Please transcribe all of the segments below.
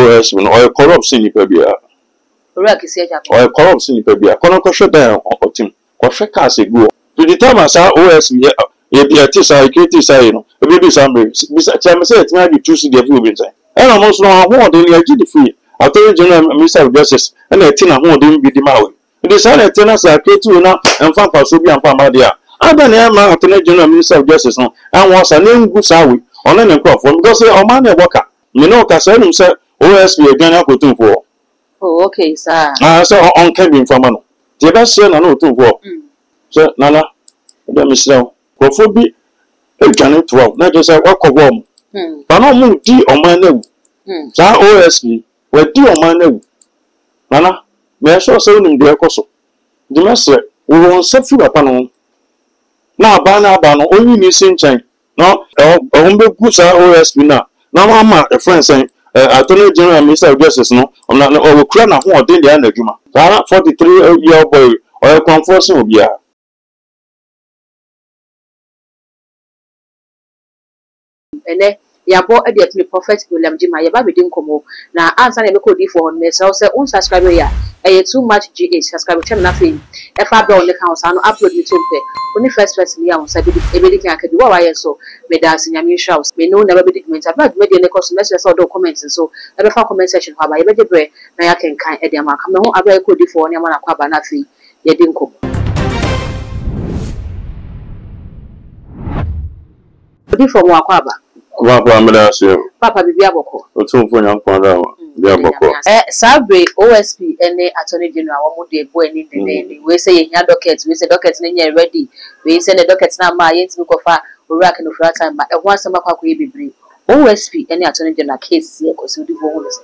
OS when oil corrupt in Pebia. Or corrupt in Pebia. Conocosha down or team. Quashaka go. To the time I saw OS me, a tisa, a kitty, a baby somebody. Mr. Chairman said, now you choose the view inside. And almost no more than I did free. I told you, General Mr. Justice, and a tin of more didn't be the Maui. It decided tenants are K2 now and found for Subi and Pamadia. I don't know, Attorney General Minister of Justice and was a name good sawi on any crop from because they are man a worker. You know, Cassandra said, OSP again, I could do for. Oh, okay, sir. I saw on Kevin from Mano. The best son I know to work. Sir, Nana, let me say, Profobi, a canon 12, not just a work of warm. But no more tea on my name. Sir OSP, where tea on my name. Nana, may I show someone the Ecoso? The master will want something upon. Now, Bana, only missing chain. No, good OSP now. Now, Mamma, a friend saying, Attorney General Minister of Justice, no, I'm not over crown of one day the end of Juma. 43-year-old boy, or a conformation will be a. And yabo e de prophet William Jima yaba be din komo na ansa na me ko di for me say unsubscribe ya too much GH subscribe channel na fe e fa bell ne kan so upload me to pe oni first person ya so be di kan akadi wa ye so me da nyame shows me no never be document about me de ne cause message so do comment so e be fa comment section ha ba ye be de bre na ya kan e de ma ka me ho aba ko di for ne ma na kwa ba na fe ye din komo di for mo akwa ba Papa Bibia Boko. Sabre OSP and Attorney General, what they boy need the name. We say in your dockets, we say dockets in ready. We send the dockets now, my yet look of our rack in the flat time, but once a maka we be brief. OSP and Attorney General case here because you do for us.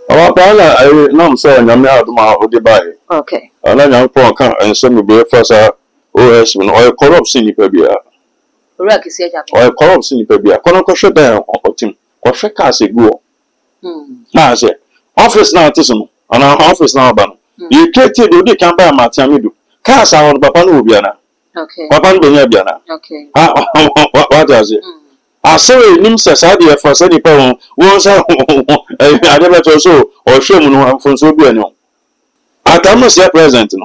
Our father, I know so, and I'm out of my Odibai. Okay. And then young Paul and some of the first OS when oil corrupt in Pebia. Or corrupt in Pebia. Conocosha down or team. Quashaka go. I say, office now, Tism, and our office now, Ban. You can't tell you can buy my Tamidu. Cars are on Papa Nubiana. Okay. Papa Nubiana. Okay. What does it? I say, Nimsa idea for any problem. Once I never told so, or show me from Sobiano. I can say present.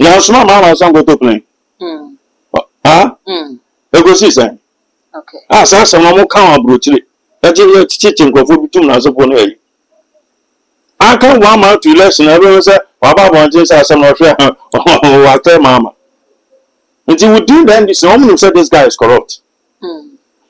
Now, small mamma, some go to play. Ah, they go see, sir. Okay. Ah, sir, some more come brutally. That is teaching for between us upon a. I can't want my to lesson. Everyone said, Papa wants to some of your mamma. And he would do then this woman who said this guy is corrupt.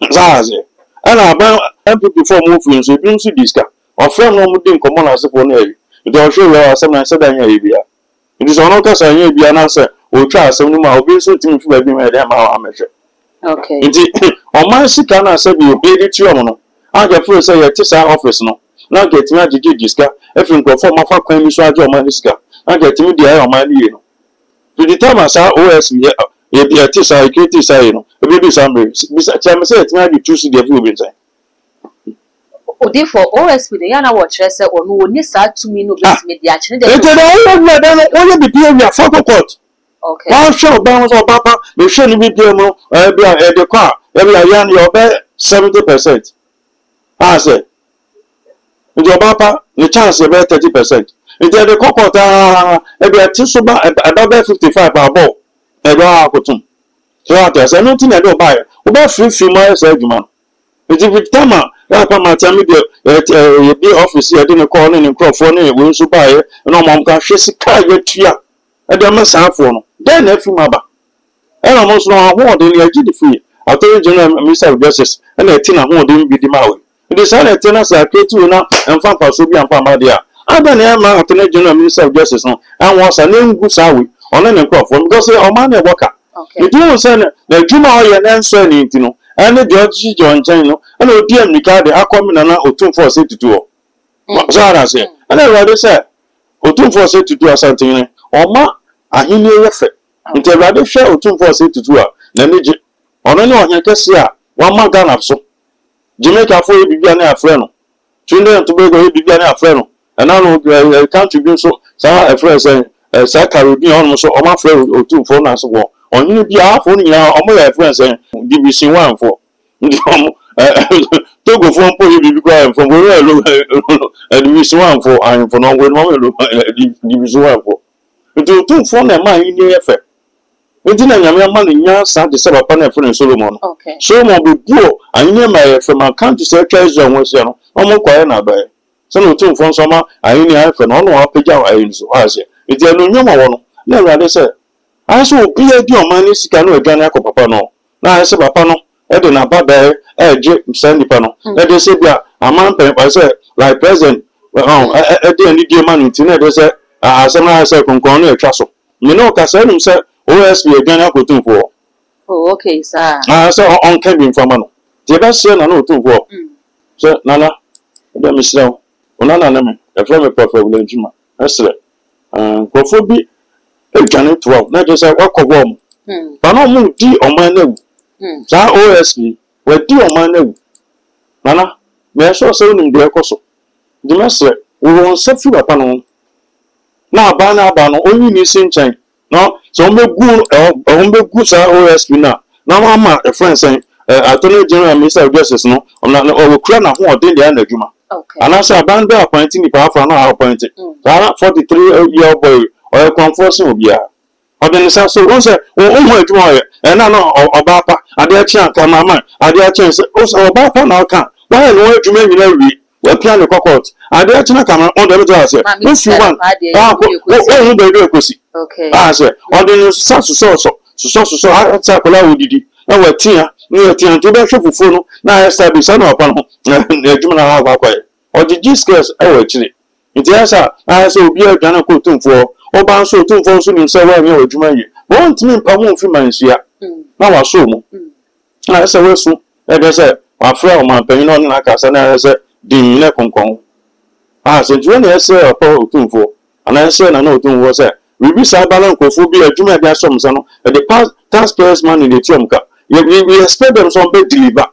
Zaze. And I buy before moving, so you don't see this guy. Or friend no would come on as upon a. It will show you some I said, it is on occasion I be an answer. We'll try some more obvious to be made them our amateur. Okay. Indeed, on my sick and I said, you paid it to your I get first say at this office no. Now get me a jiska, if you go for my fuck when you saw your maniska. I get me the air on my knee. To the time I saw OS me, a be a tisa, a kitty say, a baby somebody. Mr. Chairman said, now you choose the view inside. Oh, therefore, OSP, the Yana watch, I said, or no, you start to me no best media. They only be paying your photo court. Okay. One show bounce or papa, they shouldn't be demo, the car, every young your bed 70%. I said, with your papa, the chance about 30%. If they're the cocoa, every tisuba about 55 above, every alcotum. So I said, nothing I don't buy. About 50 miles every month. If it's time, I come and tell me the office, I didn't call in and crop for me, we should buy it, and no mom can she's a car yet here. I don't mess out for no. Then if you mother. And almost no more than I did free. I told you, General Minister of Justice, and I think I'm more than be the Maui. It decided tenants are K2 now and found for Subi and Pamadia. I don't know my Attorney General Minister of Justice no, and was a name good sawi on any crop from because they are man a worker. Okay. You don't send the Juma or an answer anything, and the George John Chino, and the DM Nicard, I come in and out 2 4 to 2. So I say, and I rather say, 2 4 to 2 or something, or ma, I hear you effect. Until rather share 2 4 to 2. Then the on any one you can see 1 month and so. Jamaica for you began a friend. Trinidad and Tobago be a friend. And I know country so a friend saying, Saka will be almost on my friend or 2 4 as well. On you be half only now, on my friend saying, DBC 1 for to go from po you because from where look division 1 for and for no when look division 1 for to for na man ni efe enti na nyame ma no nya sa de se papa na efe no Solomon okay Solomon be buo anye ma efe ma kan to say treasure won se no omo kwaye na ba so no to for so ma ayi ni efe no no apagya ayi so ase enti eno nyoma wo no na awade se aso obi edi o man ni sika no adwane akọ no na ase papa no e de na baba je send pa no e de se bia aman pe pa se like president e de ni die man nti na de se asema se konkon no etwa so me no ka se num se OSP adwane akotun fo oh okay sir so on can be informa no de ba se na no otun fo so nana de me sire ona na me e fra me perfect le juma esre kofo bi adwane 12 na de se wakọbọ mo ba no mu di oman na za OSP we di oman na nana me so se nim de ekoso de me sire we won se fi papa no na aba no onyi ni sinchan no so omegu sa OSP na mama a friend saying attorney general minister of justice no o kura na ho odin de na adwuma okay and as abandon appointing the power no appointed that 43-year boy or conforcing obia odin say so won say o ho adwuma e na no obapa ade a chian ka mama ade a chian say o say obapa na ka why no adwuma nyina wi we plan the court ade a chian ka on the do say if you want o be do ekosi okay say odin so ata kola wodidi na watia to be hwefufu no na establish na opa no adwuma na ha kwa odigi skills e wa chire nti asa say obi adwane ko tumfo oba so tumfo so nim say wa nya adwuma yi won timi mpa mo mfi manhia na wa so mu na say we so e de say wa fra o man panyin no na aka na say din ne konkon say juwe na say opa tumfo ana say na tumfo say we be sabalan kofu bi adwuma bi asom sa no the past taxpayers money dey tiom ka we expect them some be deliver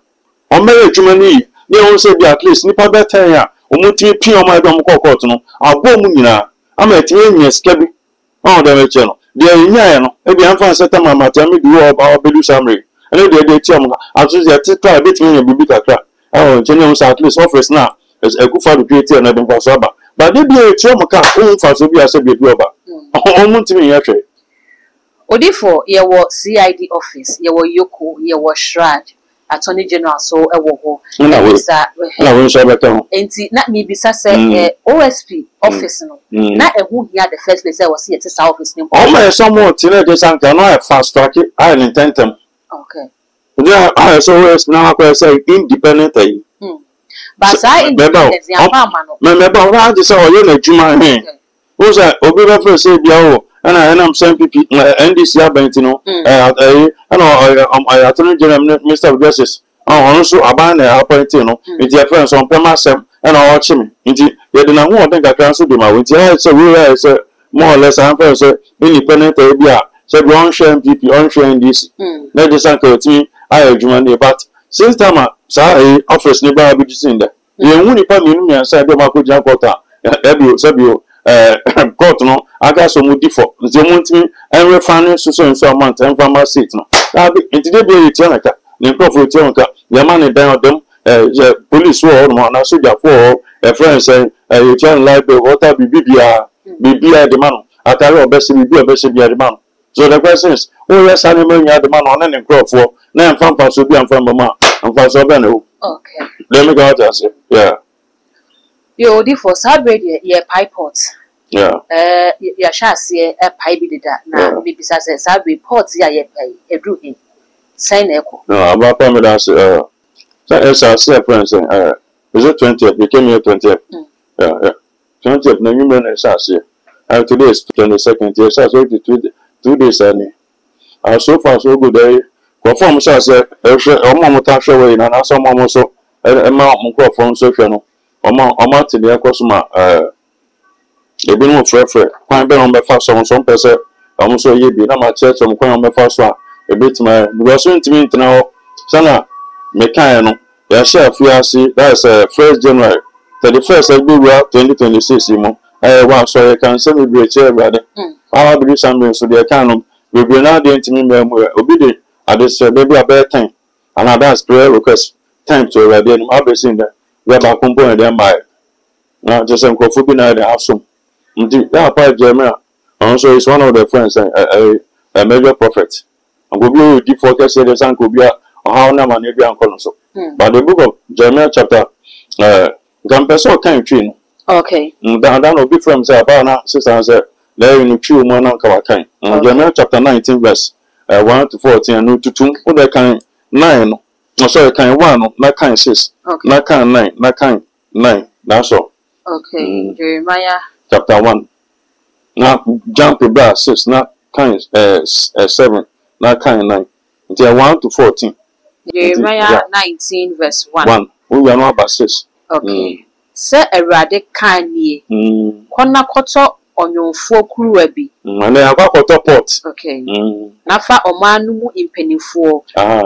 on me adwuma ni they won say be at least nipa be 10 ya omuti pin o ma do mo court no abo mu nyina ama tie nya sika bi on da me che no dey nya no e bi anfa seta mama ta me du oba obelu samre ene dey tiom ka azu ya titwa bit me nya bibi kakra jene on at least office na e ku fa do create na dem fa so aba but dey be tiom ka on fa so bi ase bi oba omuntimi yehwe odifo ye wo CID office ye wo Yoko ye wo Shrad attorney general so e wo ho na we so beta ho enti na mi bisa se OSP office no na ehu hia the first place was here to office ni o ma someone tine de sanka no fast track I intentem okay I so OSP na ko say independent yi but say independent ya mama no me ba wa je say o ye na juma he o say obi ba fe say bia o ana am some people NDC abenti no attorney general minister of justice on so abana appointing no nti e friend so pema sem ana o chimi nti ye de na ho odin kakran so de ma nti say we say more or less am friend say independent bia say we on share MPP on share NDC na de san ka ti ayadwuma ne but since time sa office ne ba bi disin da ye hu ni pa menu mi say de ma ko jan kota ebio court no aga so mu difo ze muntimi enwe fane so amount en farmer seat no abi entide be yiti anaka ne profo ti anaka ya ma ne dan odem police wo no na soldier for friends you can like water bibia de man atare obese bibia de man so the question is who yes animal nya de man on ne profo na enfamfa so bi amfa mama amfa so be no okay let me go out and say yeah yo odifo sabrede ye pipot yeah ya shase pipe bidida na me bisa se sa report ya ye pay edru hin sign eko no about me that so SRC friends is it 20th became here 20th yeah 20th na nyumba na SRC today is 22nd year so 2 days ani so far so good there confirm SRC omo mo ta hwe we na so mo so ma mo confirm so hwe no omo te de akosoma ebi no frefre kwan be on be fa so pese omo so ye bi na ma church on kwan on be fa so a ebetima because ntimi ntena ho sana mekan no ya share fiasi that's 1st January 31st February 2026 mo wa so ye kan se me bi che brade our bi sambe so de kan no we na de ntimi memu obi de ade se be bi abe 10 and that's prayer request time to already and I'll be seeing that we have a component there by now just some coffee now they have some. That part Jeremiah also is one of the friends a major prophet. And go be deep focus the sun could be how na man be uncle so. But the book of Jeremiah chapter Gampeso kind tree. Okay. That will be from say about now sister say there in true man kawakan. Jeremiah chapter 19 verse 1 to 14 and 2 to 2 the kind 9 no sorry kind 1 not kind 6 not kind 9 not kind 9 that's all. Okay. Jeremiah chapter 1 now jump to verse 6 not kind 7 not kind 9 until 1 to 14. Jeremiah 19 verse 1. 1 we are not about 6. Okay. Say erade kan nie. Kona koto onyonfo kuruwa bi. And then akwakoto pot. Okay. Nafa omanu mu impenifo.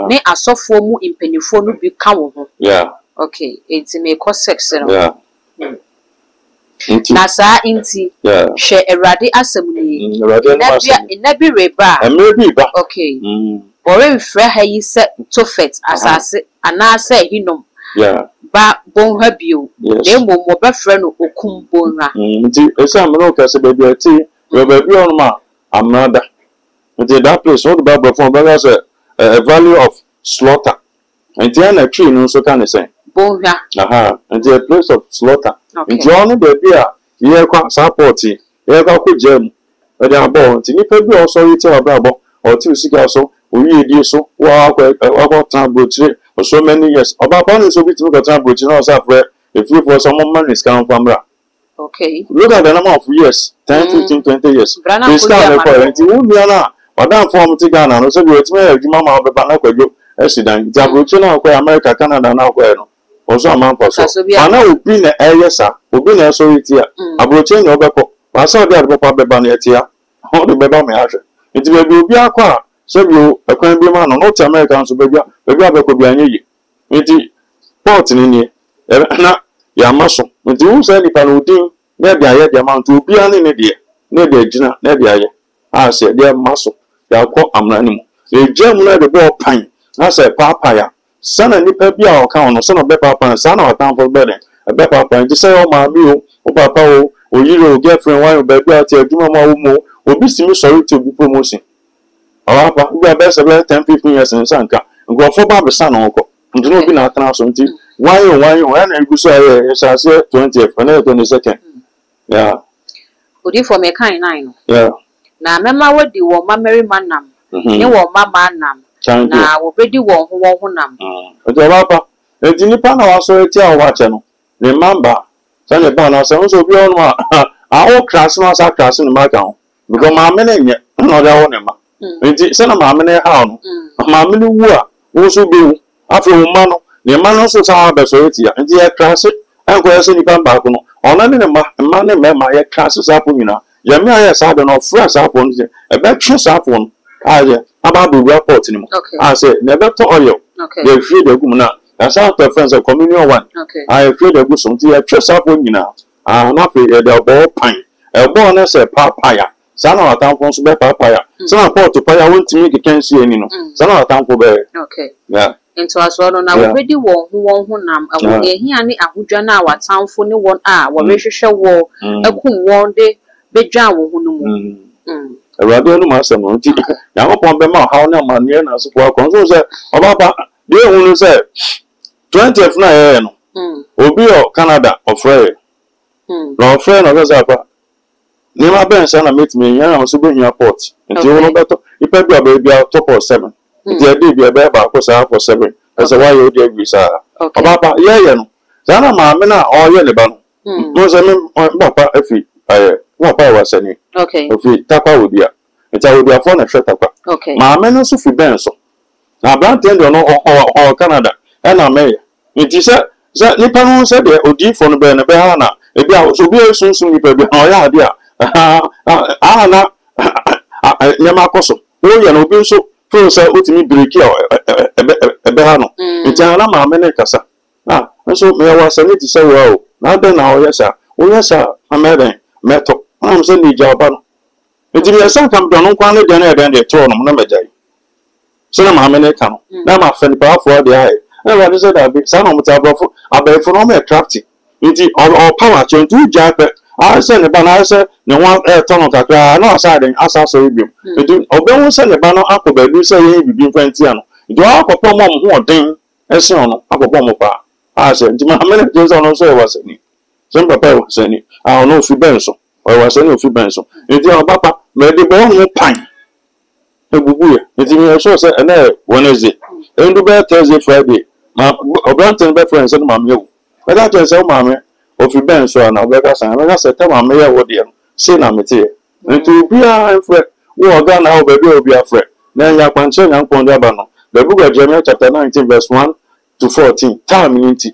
Ne asofo mu impenifo no bi ka wo ho. Yeah. Okay. Enti me ko sex no. Yeah. Na saa inti. Yeah. She erade asem ni. Erade no asem. Inabi reba. Maybe ba. Okay. Bore mfra ha yi se Tofet asase anase hinom. Yeah. Ba bonha bio. Yes. Mo be frɛ no okum bonha. Nti esa me no ka se baby ati, we baby on ma amrada. Nti that place what the Bible from Bible say a value of slaughter. Nti na tree no so kan say Bonha. Nti a place of slaughter. Okay. Nti on baby a ye kwa support ye kwa ko jam. E dey abo nti nipa bi o so yiti obrabo o ti usika so oyi edi so wa kwa transportire for so many years. About one is so bit to transportire no say if you for some money is come from bra. Okay. Look at the number of years, 10, 15, 20 years. This kind of point. You won't be an madam form to Ghana. No, so it's me. You mama be bana kwa jo. Accident. Jabuchi na kwa America, Canada na kwa no. Also a man for so. Ana obi na ayesa, obi na so itia. Abuchi na obeko. Wasa bi adbo be bana itia. Ho de be ba me ahwe. Nti be obi akwa so bi akwan bi ma no not America so be abeko bi anyi. Nti port ni na ya maso nti wo say nipa no din na de aye de amount obi an ne de na de gina na de aye a say de maso ya ko amra ni mu e jam na de bo pan na say papa ya sana nipa bi a o ka ono so no be papa sana o tan for be de be papa nti say o ma mi o papa o yiro o girlfriend wa be bi ati aduma ma wo mo obi simi sorry to obi promotion awa pa bi a be say 10 15 years nsanka ngo fo ba be sana onko nti no bi na atana so nti why and you say yes I say 20th and 22nd. Yeah. Odi for me kind 9. Yeah. Na mema wodi wo ma Mary manam. Ni wo ma manam. Na wo bedi wo ho nam. Ojo papa. Enti nipa na waso eti a wa che no. Remember. Say le ba na say so bi onu a o class no sa class no ma kan. Because ma me na nye no da wo ne ma. Enti say na ma me na ha no. Ma me no wu a wo so bi wu. Afi wo ma no the man so sa be so etia nti e class en ko yesi nipa ba ko no ona ne ma ne ma ye class sa po nyina ye me aye sa de no fresh sa po no e be tru sa po no aye aba do report ni mo I say ne be to oil ye free de gum na sa to friends of communion one I free de gum so nti ye tru sa po nyina na fe ye de bo pan e bo na say papaya sa na watan fo so be papaya sa na port papaya won timi ke kan si eni no sa na watan fo be yeah. Into aso no na obedi won ho nam awo ehia ne ahodwa na watamfo ne won a wo rehwehwe wo akum won de bedwa wo ho no mu Awurade no ma asem no nti ya hopon be ma hawo na ma ne na so kwa kon so se obaba de hu no se 20th na ye no obi o Canada ofre no ofre no so apa ni ma ben sa na metime yan na so be hia port nti wo no beto ipa bi abia top of 7 nti e dey bi be ba ko sa for 7 ese why you dey agree sa obaba ye no sa na ma me na o ye le ba no no se me papa afi wa pa wa sani ofi takwa odia nti odia for na hwe takwa ma me no so fi ben so na brand end no o Canada e na me nti se nipa no se de odi for no be na be ha na e bia so bi sunsun nipa bi o ya dia na nyama koso o ye no bi so fun se otimi breki ebe ha no nti na ma me ne kasa na so me wa sani ti se wo na be na o yesa ameden meto am se ni jaba no nti me san kam do no kwan ne de na eden de to no na megai so na ma me ne ka no na ma fe ni pa afo de ai Everybody said that some of the above from a crafty. Indeed, all power to do jack. I send a banner, I said, no one ton of Kakra, no side and assassin. Obey send a banner up, but you say you be 20 anos. Do I have a problem more thing as soon as I bomb. I said, to my minute, also was any. Some papa was any. I don't know if you benson or was any of you benson. If your papa made the bone more pine. It's in your source and Wednesday. And the Thursday, Friday. My Obranton best friends and my meal. But I just tell mammy, of you benson and Alberta, and I said, tell my mayor what dear. Say, I'm a tear. And to be a friend, who are gone now, baby will be a friend. Then your concern and Pondabano. The book of Jeremiah chapter 19, verse 1 to 14. Time in it.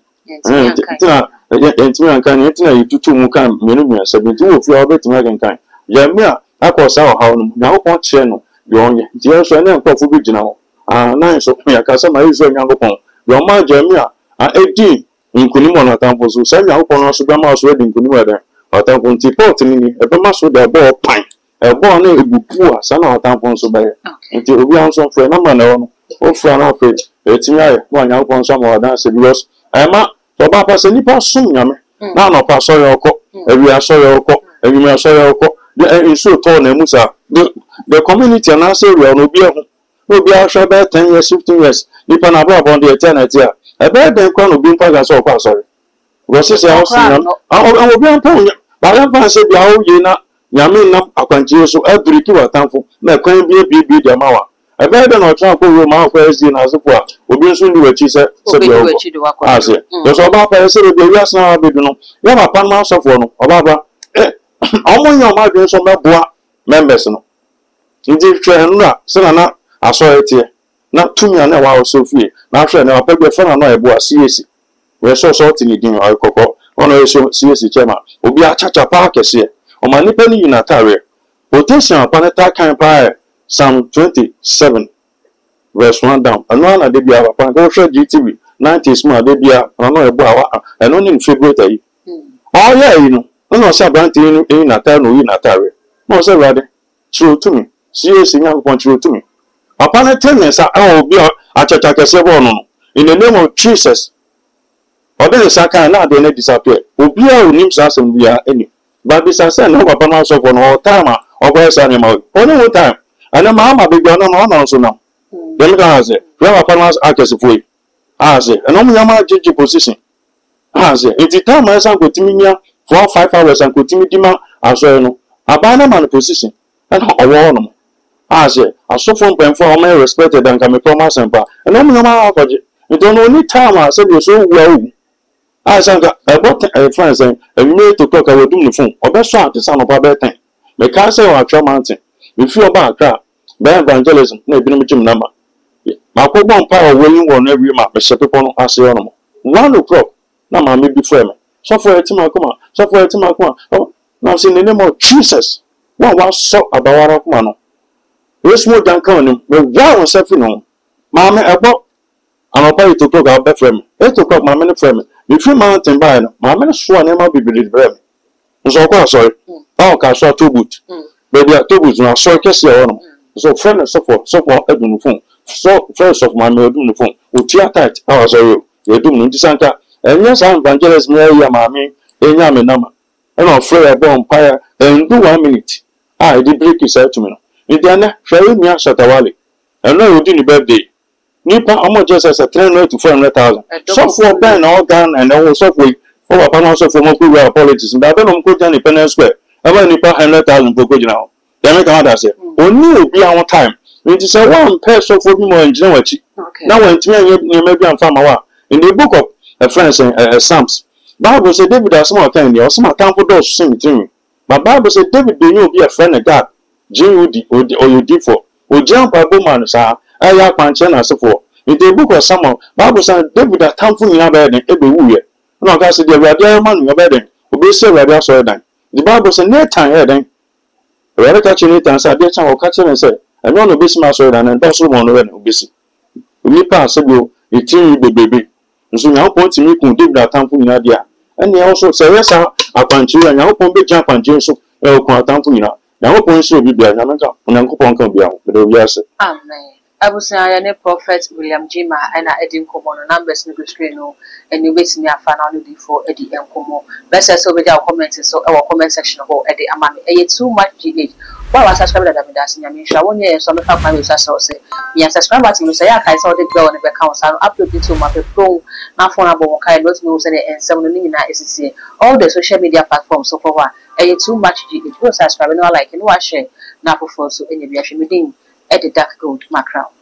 And can you do 2 Mukan, 72 of your bit American kind. Jeremiah, I was our how now point channel. Your dear son and coffee original. 9 so me a customer is young upon. Your man Jeremiah, 18 in Kunimon Tampos, who send out on us grandma's wedding Kunimada, or Tampon Tipot in a mass with a ball pine. A born a poor son of Tampons obey. Until we are some friend, no or friend of it. It's me, one out on some more dance because I'm not for Papa Senipa soon, yammer. Now, no pass your cock, and we are so your cock, and you may show your cock. The so tall and Musa. The community and answer will be our shop 10 years, 15 years. You can have on the eternity. A bad then crown of being pagan so far, sorry. Was I will be on point, but I fancy the old Yena, Yamin, a continuous every 2 thankful, that can be a BB the Mawa. A bad and a trample room out where is in as a poor, will be soon do what she said. I said, there's about I said, the last now, I don't know. You have a pan mouse of one, or Baba. Almost your mother some members. Indeed, Senana, I saw it here. Not 2 million hours so few. Now, I pay your friend and I bought CSC. We're so sorting again, I cocoa. On a CSC chairman will be a chacha parkers here. On my nippany in a tarrier. Potential upon a kind pie, Psalm 27, verse 1 down. And one of the Bia upon GTV, 90 small, they be a and only in February. Oh, yeah, you know. No, Sabanti in a town or in a tarry. No, sir, rather. True to me. Seriously, young point true to me. Upon a 10 years, I will be a Chachaka Sebono. In the name of Jesus. Or then the Saka and now they may disappear. Will be our names as and we are any. But this I said, no, upon us of one all time or where's animal. Only one time. And a mamma be gone on also now. Then I say, we have upon us actors of way. I say, and only a judge position. I say, if the time I sang with Timia. 4 or 5 hours and continue demand as well. A banner man position and a warm. I say, I saw from pen for my respected and can be promised and pa. And I'm no matter. You don't know any time I said you so well. I sang a bought a friend saying, and you made to talk I will do the phone or best shot the son of a bedtime. Make I say or a mountain. You feel about crap. By evangelism, no gym number. My poor power winning on every map, a shepherd on us. 1 o'clock. Now, my maybe friend. So for a time, come on. So for a time, come on. Oh, now in the name of Jesus. One was so about our man. This more than coming. We wow, self in home. Mamma, about I'm about to talk about friend. 8 o'clock, my many friend. If you mountain by my men sworn never be believed. So, sorry. Oh, I saw 2 boots. Baby, 2 boots. Now, so I can see on. So, friend, so for Edwin phone. So, first of my mail doing the phone. With your tight, I was a you're doing this anchor. And yes, I'm evangelist Mary, mammy, and yammy number. And I'm afraid I bomb fire and do 1 minute. I did break his out to me. Indiana, shall me ask Shatawali. And no, you didn't birthday. Nipa, how much just as a 300 to 400,000. So for Ben, all done, and I was software for a panel of more apologies. And I don't go down the Penn Square. I want Nipa 100,000 per good now. They make another say, only will be our time. It is a 1 pair so for me more in January. Now, when you may be on farmer in the book of a friend saying Psalms. Bible said David has some kind or some account for those sing to me. But Bible said David be you be a friend of God. Jim or you did for. We jump a woman, sir. I have panchen as for. In the book of Samuel, Bible said David a town for your bed every year. No, I said there were dear man in your bed. Will be so ready so then. The Bible said near time heading. Rather catching it and said, dear child, catch it and say, I don't know this master and that's one of them. We pass a go, it team the baby. So now point to me could give that time for Nadia. And they also say, yes, I punch you and now pump big jump and James so time for you. Now point should be there. I'm not going to be out, but yes. Amen. Abusia ne Prophet William Jima ena edi nkomo no numbers no go screen no and you wait me afa na no before edi enkomo. Best so be your comments so our comment section ho edi ama me e too much GH. Why was subscribe that me das nyame hwa won ye so me fa kwa me so say me subscribe button no say ya kai so the bell ne be count so upload it to my pro na phone abo kai not me say ensem no nyina esisi all the social media platforms so for what e too much GH. Go subscribe no like no share na for so enye bi ahwe me din at the dark gold macro.